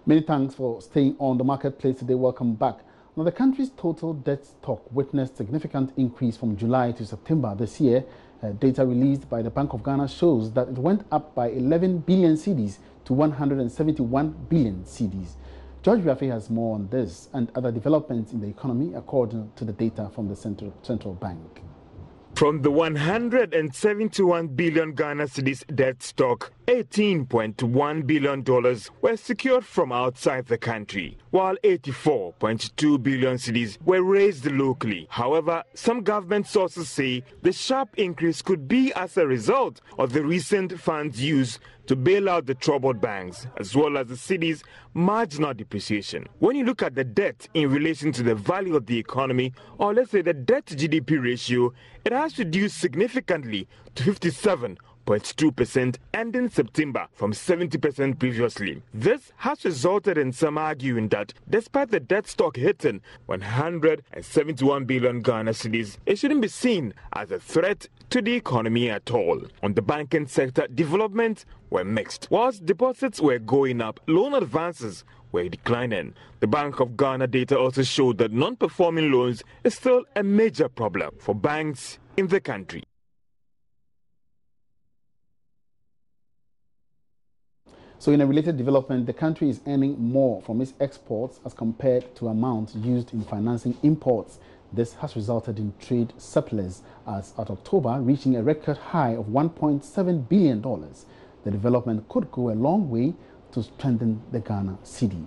Many thanks for staying on the marketplace today. Welcome back. Now, the country's total debt stock witnessed significant increase from July to September this year. Data released by the Bank of Ghana shows that it went up by 11 billion cedis to 171 billion cedis. George Biafe has more on this and other developments in the economy according to the data from the Central Bank. From the 171 billion Ghana cedis debt stock, $18.1 billion were secured from outside the country, while 84.2 billion cedis were raised locally. However, some government sources say the sharp increase could be as a result of the recent funds used to bail out the troubled banks, as well as the city's marginal depreciation. When you look at the debt in relation to the value of the economy, or let's say the debt to GDP ratio, it has reduced significantly to 57.2% ending September from 70% previously. This has resulted in some arguing that despite the debt stock hitting 171 billion Ghana cedis, it shouldn't be seen as a threat to the economy at all. On the banking sector, developments were mixed. Whilst deposits were going up, loan advances were declining. The Bank of Ghana data also showed that non-performing loans is still a major problem for banks in the country. So in a related development, the country is earning more from its exports as compared to amounts used in financing imports. This has resulted in trade surplus as at October, reaching a record high of $1.7 billion. The development could go a long way to strengthen the Ghana cedi.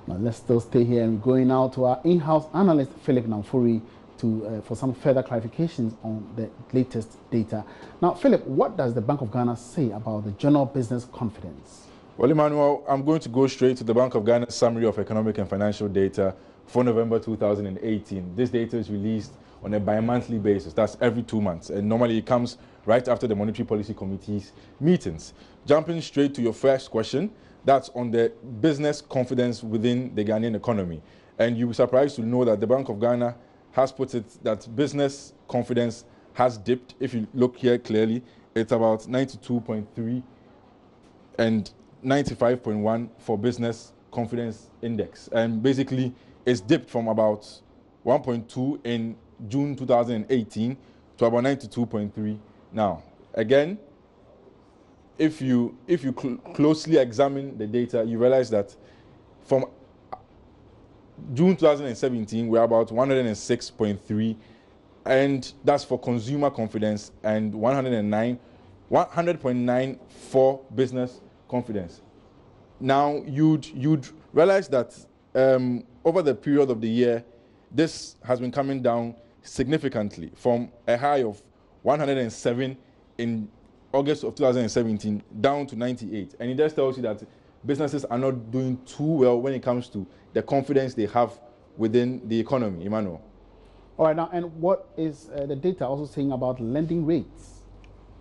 Now let's still stay here and we're going now to our in-house analyst, Philip Namfuri, for some further clarifications on the latest data. Now, Philip, what does the Bank of Ghana say about the general business confidence? Well, Emmanuel, I'm going to go straight to the Bank of Ghana's summary of economic and financial data for November 2018. This data is released on a bi-monthly basis. That's every 2 months. And normally it comes right after the Monetary Policy Committee's meetings. Jumping straight to your first question, that's on the business confidence within the Ghanaian economy. And you'll be surprised to know that the Bank of Ghana has put it that business confidence has dipped. If you look here clearly, it's about 92.3 and 95.1 for business confidence index. And basically, it's dipped from about 1.2 in June 2018 to about 92.3 now. Again, if you closely examine the data, you realize that from June 2017, we're about 106.3, and that's for consumer confidence, and 100.9 for business confidence. Now, you'd realize that over the period of the year, this has been coming down significantly from a high of 107 in August of 2017 down to 98. And it just tells you that businesses are not doing too well when it comes to the confidence they have within the economy, Emmanuel. All right, now, and what is the data also saying about lending rates?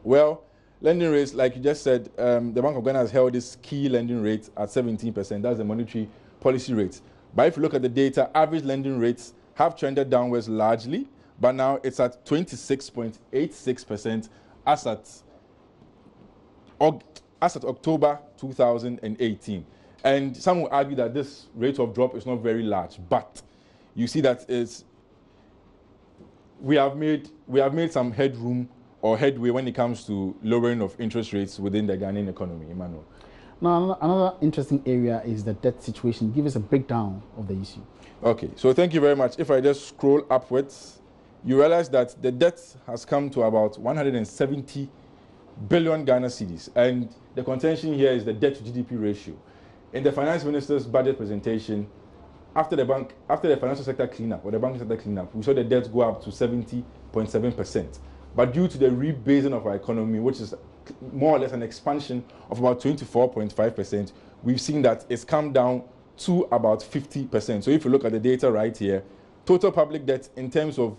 Well, lending rates, like you just said, the Bank of Ghana has held this key lending rate at 17%. That's the monetary policy rate. But if you look at the data, average lending rates have trended downwards largely, but now it's at 26.86% as at October 2018. And some will argue that this rate of drop is not very large, but you see that we have made some headroom or headway when it comes to lowering of interest rates within the Ghanaian economy, Emmanuel. Now, another interesting area is the debt situation. Give us a breakdown of the issue. Okay, so thank you very much. If I just scroll upwards, you realize that the debt has come to about 170 billion Ghana cedis, and the contention here is the debt to GDP ratio. In the finance minister's budget presentation, after the financial sector cleanup or the banking sector cleanup, we saw the debt go up to 70.7%. But due to the rebasing of our economy, which is more or less an expansion of about 24.5%, we've seen that it's come down to about 50%. So if you look at the data right here, total public debt in terms of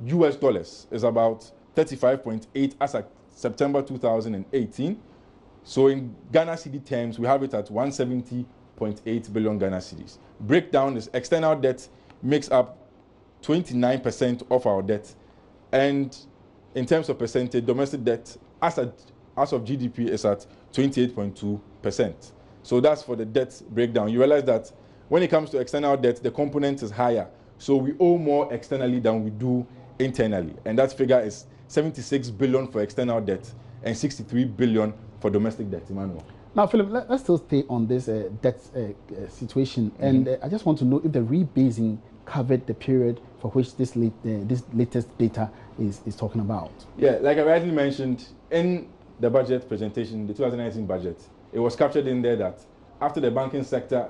US dollars is about 35.8 as at September 2018. So in Ghana cedi terms, we have it at 170.8 billion Ghana cedis. Breakdown is external debt makes up 29% of our debt. And in terms of percentage, domestic debt as of GDP is at 28.2%. So that's for the debt breakdown. You realize that when it comes to external debt, the component is higher. So we owe more externally than we do internally. And that figure is 76 billion for external debt and 63 billion for domestic debt, Emmanuel. Now, Philip, let's still stay on this debt situation. And I just want to know if the rebasing covered the period for which this latest data is talking about. Yeah, like I rightly mentioned, in the budget presentation, the 2019 budget, it was captured in there that after the banking sector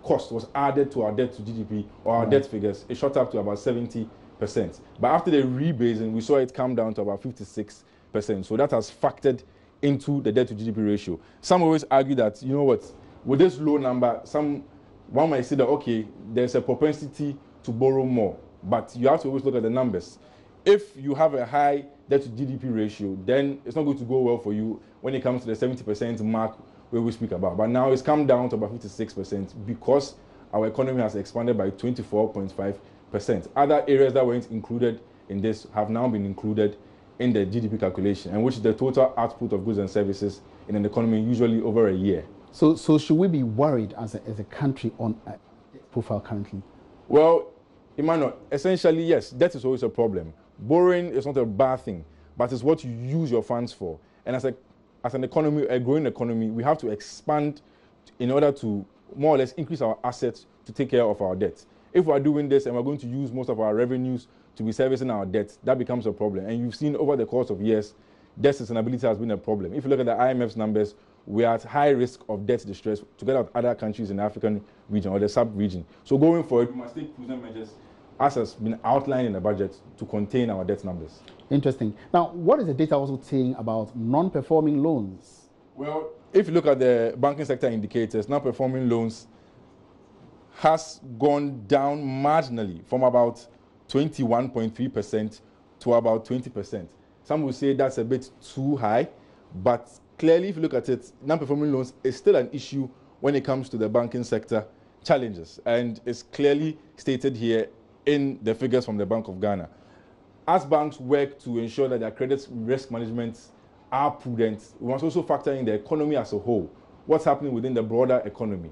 cost was added to our debt to GDP or our debt figures, it shot up to about 70%. But after the rebasing, we saw it come down to about 56%. So that has factored into the debt to GDP ratio. Some always argue that, you know what, with this low number, one might say that, okay, there's a propensity to borrow more, but you have to always look at the numbers. If you have a high debt to GDP ratio, then it's not going to go well for you when it comes to the 70% mark where we speak about. But now it's come down to about 56% because our economy has expanded by 24.5%. Other areas that weren't included in this have now been included in the GDP calculation, and which is the total output of goods and services in an economy usually over a year. So should we be worried as a country on profile currently? Well, Emmanuel, essentially, yes, debt is always a problem. Borrowing is not a bad thing, but it's what you use your funds for. And as an economy, a growing economy, we have to expand in order to more or less increase our assets to take care of our debt. If we're doing this and we're going to use most of our revenues to be servicing our debt, that becomes a problem. And you've seen over the course of years, debt sustainability has been a problem. If you look at the IMF's numbers, we are at high risk of debt distress together with other countries in the African region or the sub-region. So going forward, we must take prudent measures, as has been outlined in the budget, to contain our debt numbers. Interesting. Now, what is the data also saying about non-performing loans? Well, if you look at the banking sector indicators, non-performing loans has gone down marginally from about 21.3% to about 20%. Some will say that's a bit too high, but clearly if you look at it, non-performing loans is still an issue when it comes to the banking sector challenges, and it's clearly stated here in the figures from the Bank of Ghana. As banks work to ensure that their credit risk management are prudent, we must also factor in the economy as a whole. What's happening within the broader economy?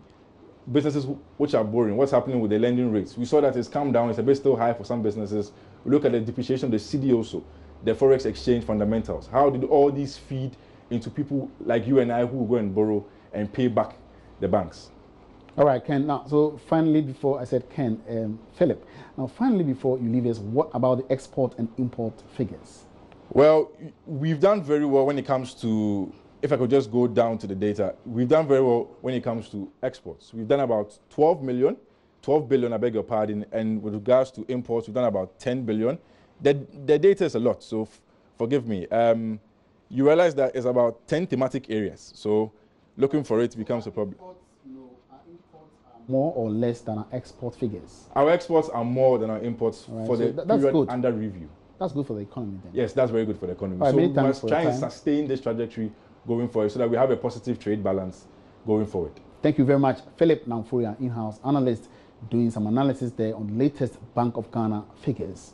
Businesses which are borrowing, what's happening with the lending rates? We saw that it's come down, it's a bit still high for some businesses. We look at the depreciation of the cedi also, the forex exchange fundamentals. How did all these feed into people like you and I who will go and borrow and pay back the banks? All right, Ken. Now, so finally, before I said Ken, Philip, now finally, before you leave us, what about the export and import figures? Well, we've done very well when it comes to, if I could just go down to the data, we've done very well when it comes to exports. We've done about 12 billion, I beg your pardon, and with regards to imports, we've done about 10 billion. The data is a lot, so forgive me. You realize that it's about 10 thematic areas, so looking for it becomes a problem. Our imports are more or less than our export figures? Our exports are more than our imports for the period under review. That's good for the economy then. Yes, that's very good for the economy. Right, so we must try and sustain this trajectory going forward so that we have a positive trade balance going forward. Thank you very much. Philip Namfuria, in-house analyst, doing some analysis there on the latest Bank of Ghana figures.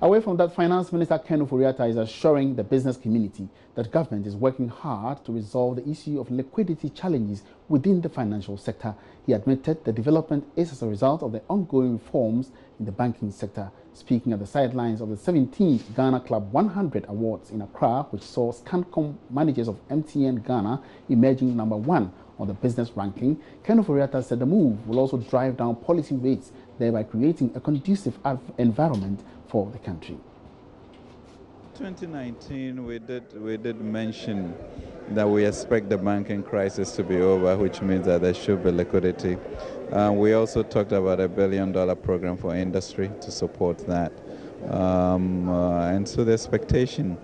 Away from that, Finance Minister Ken Ofori-Atta is assuring the business community that government is working hard to resolve the issue of liquidity challenges within the financial sector. He admitted the development is as a result of the ongoing reforms in the banking sector. Speaking at the sidelines of the 17th Ghana Club 100 Awards in Accra, which saw Scancom managers of MTN Ghana emerging #1 on the business ranking, Ken Ofori-Atta said the move will also drive down policy rates, thereby creating a conducive environment for the country. 2019, we did mention that we expect the banking crisis to be over, which means that there should be liquidity. We also talked about $1 billion program for industry to support that. And so the expectation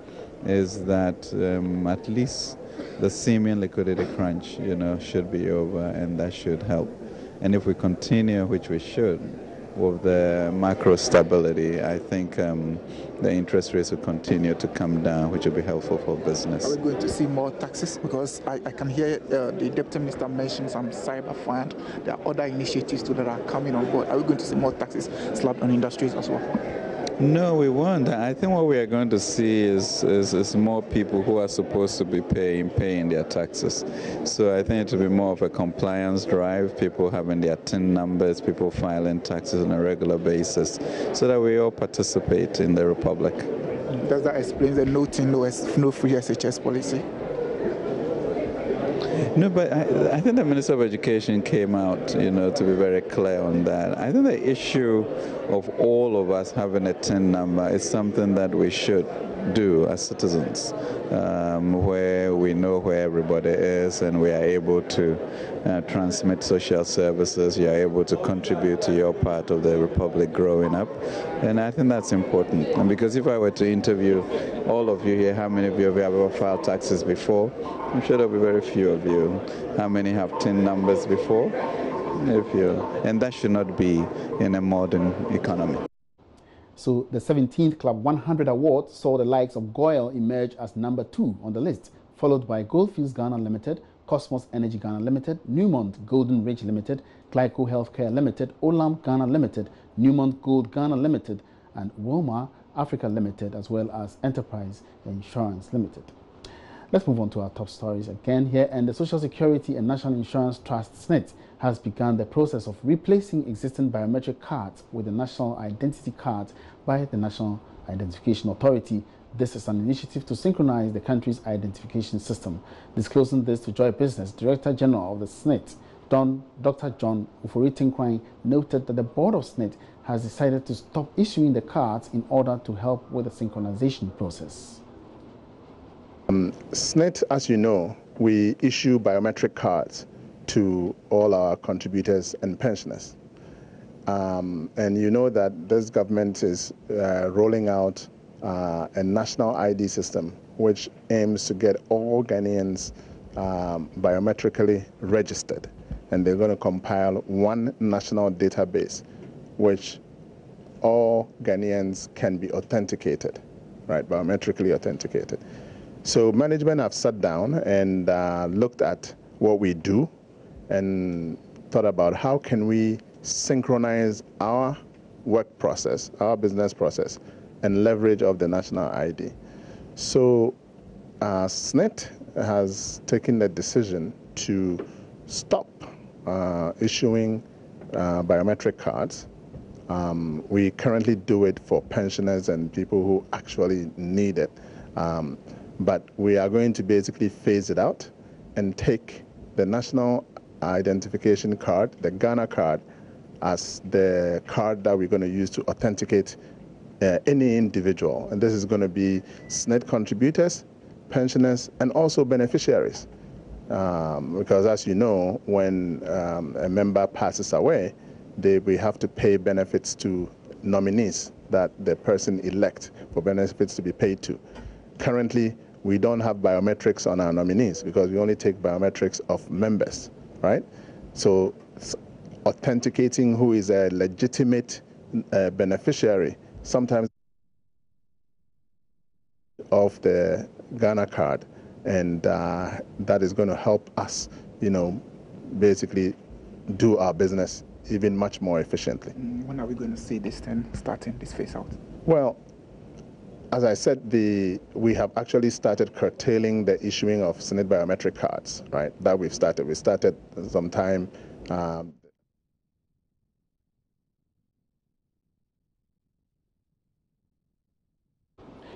is that at least the seeming liquidity crunch, should be over, and that should help. And if we continue, which we should, with the macro stability, I think the interest rates will continue to come down, which will be helpful for business. Are we going to see more taxes? Because I can hear the Deputy Minister mention some cyber fund. There are other initiatives too that are coming on board. Are we going to see more taxes slapped on industries as well? No, we won't. I think what we are going to see is more people who are supposed to be paying their taxes. So I think it will be more of a compliance drive, people having their TIN numbers, people filing taxes on a regular basis, so that we all participate in the Republic. Does that explain the no TIN, no free SHS policy? No, but I think the Minister of Education came out, to be very clear on that. I think the issue of all of us having a TIN number is something that we should do as citizens, where we know where everybody is and we are able to transmit social services, you are able to contribute to your part of the Republic growing up. And I think that's important. And because if I were to interview all of you here, how many of you have ever filed taxes before? I'm sure there'll be very few of you. How many have TIN numbers before? A few. And that should not be in a modern economy. So the 17th Club 100 Award saw the likes of Goyle emerge as number 2 on the list, followed by Goldfields Ghana Limited, Cosmos Energy Ghana Limited, Newmont Golden Ridge Limited, Glyco Healthcare Limited, Olam Ghana Limited, Newmont Gold Ghana Limited, and Wilmar Africa Limited, as well as Enterprise Insurance Limited. Let's move on to our top stories again here. And the Social Security and National Insurance Trust, SNIT, has begun the process of replacing existing biometric cards with the National Identity Card by the National Identification Authority. This is an initiative to synchronize the country's identification system. Disclosing this to Joy Business, Director General of the SNIT, Dr. John Uforitinkwine, noted that the board of SNIT has decided to stop issuing the cards in order to help with the synchronization process. SNIT, as you know, we issue biometric cards to all our contributors and pensioners. And you know that this government is rolling out a national ID system which aims to get all Ghanaians biometrically registered. And they're going to compile one national database which all Ghanaians can be authenticated, right, biometrically authenticated. So management have sat down and looked at what we do and thought about how can we synchronize our work process, our business process, and leverage of the national ID. So SNIT has taken the decision to stop issuing biometric cards. We currently do it for pensioners and people who actually need it. But we are going to basically phase it out and take the national identification card, the Ghana card, as the card that we're going to use to authenticate any individual. And this is going to be SNIT contributors, pensioners, and also beneficiaries. Because as you know, when a member passes away, we have to pay benefits to nominees that the person elect for benefits to be paid to. Currently, we don't have biometrics on our nominees because we only take biometrics of members, right? So authenticating who is a legitimate beneficiary sometimes of the Ghana card, and that is going to help us, basically do our business even much more efficiently. When are we going to see this thing starting, this phase out? Well, as I said, we have actually started curtailing the issuing of SNIT biometric cards, right? That we've started. We started sometime.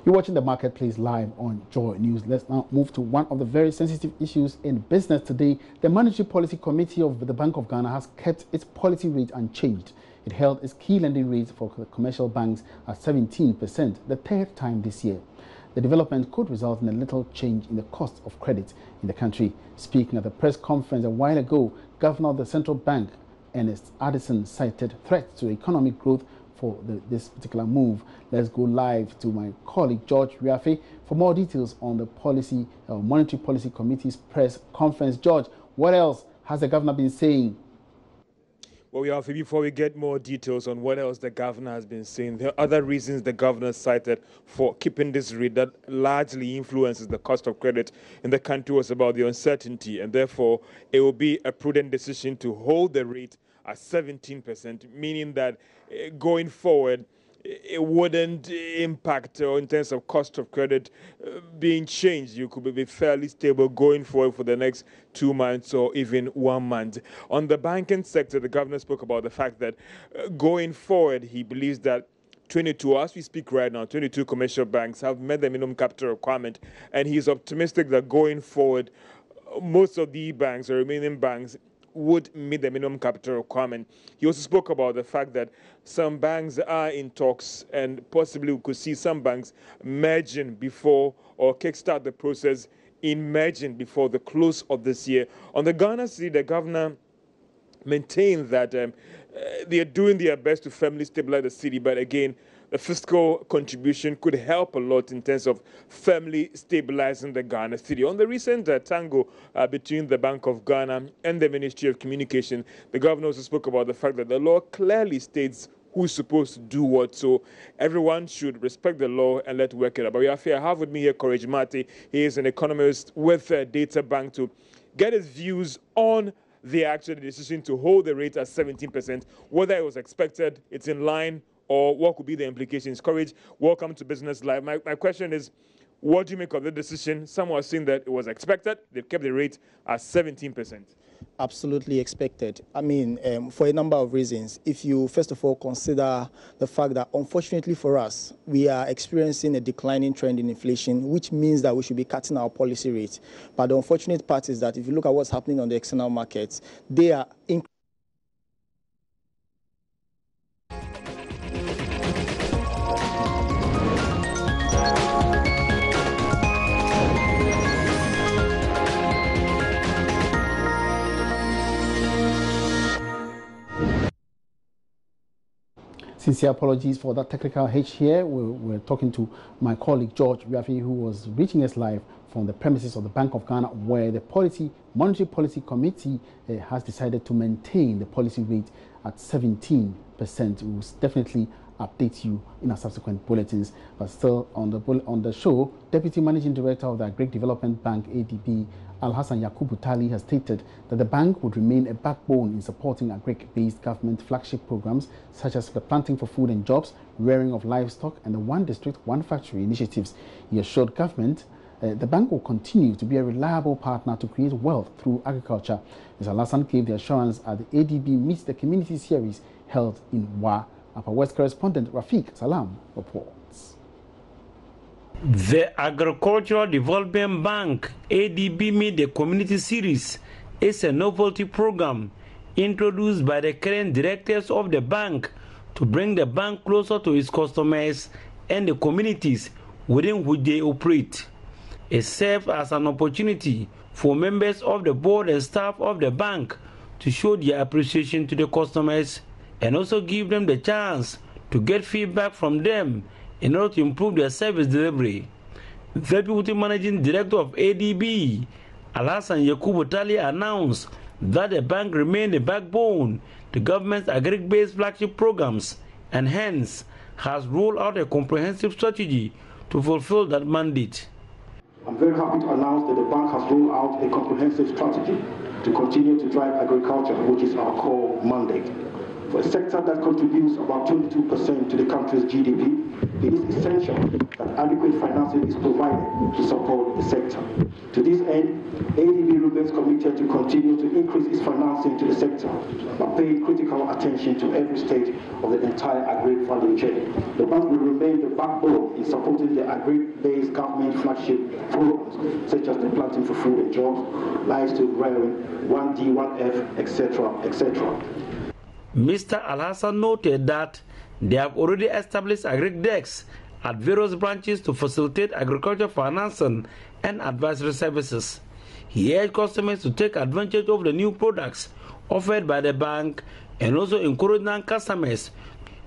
You're watching the Marketplace live on Joy News. Let's now move to one of the very sensitive issues in business today. The Monetary Policy Committee of the Bank of Ghana has kept its policy rate unchanged. It held its key lending rates for commercial banks at 17%, the third time this year. The development could result in a little change in the cost of credit in the country. Speaking at a press conference a while ago, Governor of the Central Bank, Ernest Addison, cited threats to economic growth for this particular move. Let's go live to my colleague George Riafe for more details on the Monetary Policy Committee's press conference. George, what else has the governor been saying? Well, before we get more details on what else the governor has been saying, there are other reasons the governor cited for keeping this rate that largely influences the cost of credit in the country was about the uncertainty, and therefore it will be a prudent decision to hold the rate at 17%, meaning that going forward, it wouldn't impact in terms of cost of credit being changed. You could be fairly stable going forward for the next 2 months or even 1 month. On the banking sector, the governor spoke about the fact that going forward, he believes that 22, as we speak right now, 22 commercial banks have met the minimum capital requirement, and he's optimistic that going forward, most of the banks, the remaining banks, would meet the minimum capital requirement. He also spoke about the fact that some banks are in talks, and possibly we could see some banks merging before or kickstart the process in merging before the close of this year. On the Ghana cedi, the governor maintained that they are doing their best to firmly stabilize the city, but again, the fiscal contribution could help a lot in terms of firmly stabilizing the Ghana cedi. On the recent tango between the Bank of Ghana and the Ministry of Communication, the governor also spoke about the fact that the law clearly states who's supposed to do what, so everyone should respect the law and let work it out. But we have with me here Courage Mate. He is an economist with Data Bank to get his views on the actual decision to hold the rate at 17%, whether it was expected, it's in line, or what could be the implications. Courage, welcome to Business Live. My question is, what do you make of the decision? Some are saying that it was expected. They've kept the rate at 17%. Absolutely expected. I mean, for a number of reasons. If you, first of all, consider the fact that, unfortunately for us, we are experiencing a declining trend in inflation, which means that we should be cutting our policy rate. But the unfortunate part is that if you look at what's happening on the external markets, they are increasing. Sincere apologies for that technical hitch here. We're talking to my colleague George Wiafi, who was reaching us live from the premises of the Bank of Ghana, where the Monetary Policy Committee has decided to maintain the policy rate at 17%. We will definitely update you in our subsequent bulletins. But still on the show, Deputy Managing Director of the Agri Development Bank, ADB, Alhassan Yakubu Tali, has stated that the bank would remain a backbone in supporting agri-based government flagship programs such as the Planting for Food and Jobs, rearing of livestock, and the One District, One Factory initiatives. He assured government the bank will continue to be a reliable partner to create wealth through agriculture. Mr. Alhassan gave the assurance at the ADB Meets the Community series held in Wa. Upper West correspondent Rafiq Salam reports. The Agricultural Development Bank ADB Meet the Community series is a novelty program introduced by the current directors of the bank to bring the bank closer to its customers and the communities within which they operate. It serves as an opportunity for members of the board and staff of the bank to show their appreciation to the customers and also give them the chance to get feedback from them in order to improve their service delivery. The Deputy Managing Director of ADB, Alhassan Yakubu Tali, announced that the bank remained the backbone to government's agri-based flagship programs and hence has rolled out a comprehensive strategy to fulfill that mandate. I'm very happy to announce that the bank has rolled out a comprehensive strategy to continue to drive agriculture, which is our core mandate. For a sector that contributes about 22% to the country's GDP, it is essential that adequate financing is provided to support the sector. To this end, ADB remains committed to continue to increase its financing to the sector by paying critical attention to every stage of the entire agri value chain. The bank will remain the backbone in supporting the agri-based government flagship programs such as the Planting for Food and Jobs, Livestock Rearing, 1D, 1F, etc., etc. Mr. Alhassan noted that they have already established agri-decks at various branches to facilitate agriculture financing and advisory services. He urged customers to take advantage of the new products offered by the bank and also encourage non-customers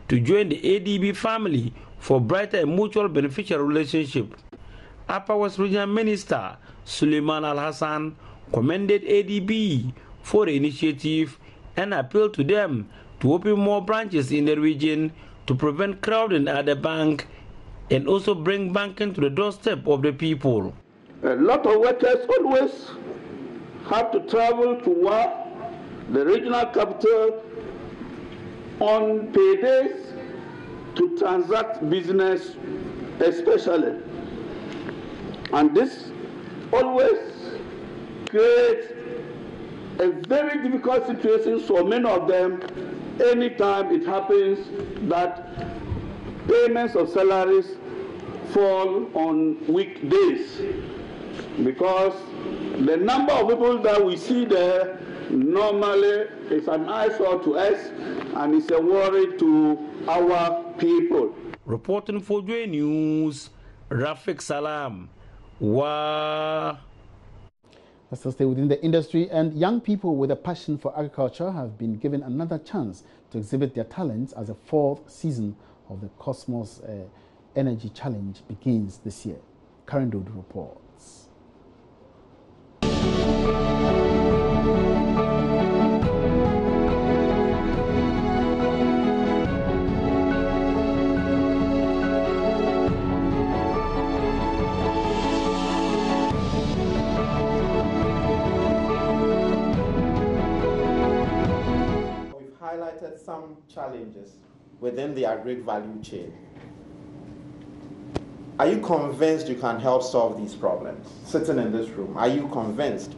to join the ADB family for brighter and mutual beneficial relationship. Upper West Regional Minister Suleiman Alhassan commended ADB for the initiative and appealed to them to open more branches in the region to prevent crowding at the bank and also bring banking to the doorstep of the people. A lot of workers always have to travel to work, the regional capital, on paydays to transact business especially. And this always creates a very difficult situation for many of them anytime it happens that payments of salaries fall on weekdays, because the number of people that we see there normally is an eyesore to us and it's a worry to our people. Reporting for JoyNews, Rafik Salam. Wow. Let's still stay within the industry, and young people with a passion for agriculture have been given another chance to exhibit their talents as the 4th season of the Cosmos Energy Challenge begins this year. Karen Dodo reports. Highlighted some challenges within the agri value chain. Are you convinced you can help solve these problems? Sitting in this room, are you convinced?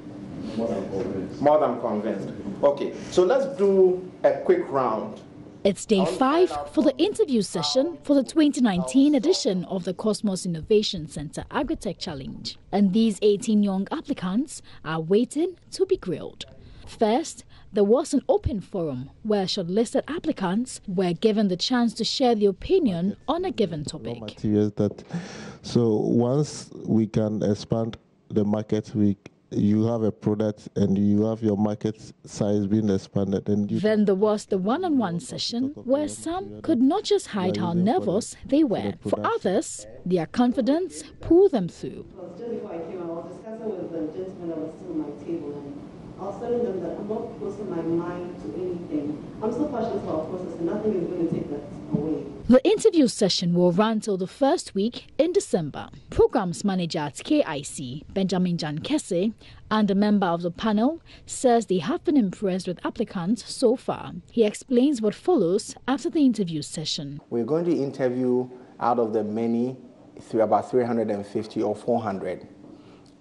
More than convinced. More than convinced. Okay, so let's do a quick round. It's day 5 for the interview session for the 2019 edition of the Cosmos Innovation Center Agrotech Challenge. And these 18 young applicants are waiting to be grilled. First, there was an open forum where shortlisted applicants were given the chance to share their opinion on a given topic. So once we can expand the market, you have a product and you have your market size being expanded. Then there was the one-on-one session where some could not just hide how nervous they were. For others, their confidence pulled them through. Just before I came, I was discussing with the gentleman that was sitting at my table, and I was telling them that I'm not closing my mind to anything. I'm so passionate about a process and nothing is going to take that away. The interview session will run till the first week in December. Programs manager at KIC, Benjamin Jan Kese, and a member of the panel, says they have been impressed with applicants so far. He explains what follows after the interview session. We're going to interview out of the many, about 350 or 400.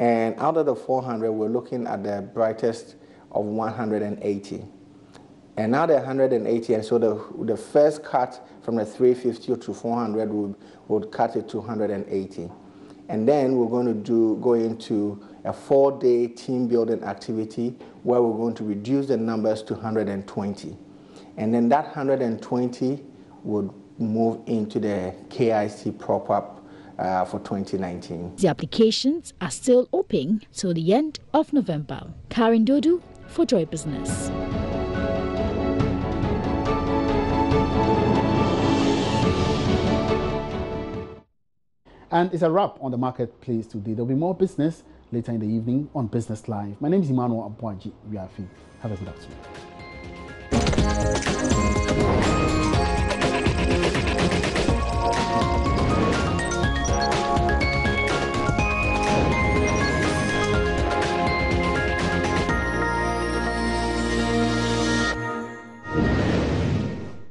And out of the 400, we're looking at the brightest of 180. And now the 180, and so the first cut from the 350 to 400 would cut it to 180. And then we're going to go into a 4-day team building activity where we're going to reduce the numbers to 120. And then that 120 would move into the KIC prop-up for 2019. The applications are still open till the end of November. Karen Dodo for Joy Business. And it's a wrap on the marketplace today. There'll be more business later in the evening on Business Live. My name is Emmanuel Abuaji. We are free. Have a good afternoon.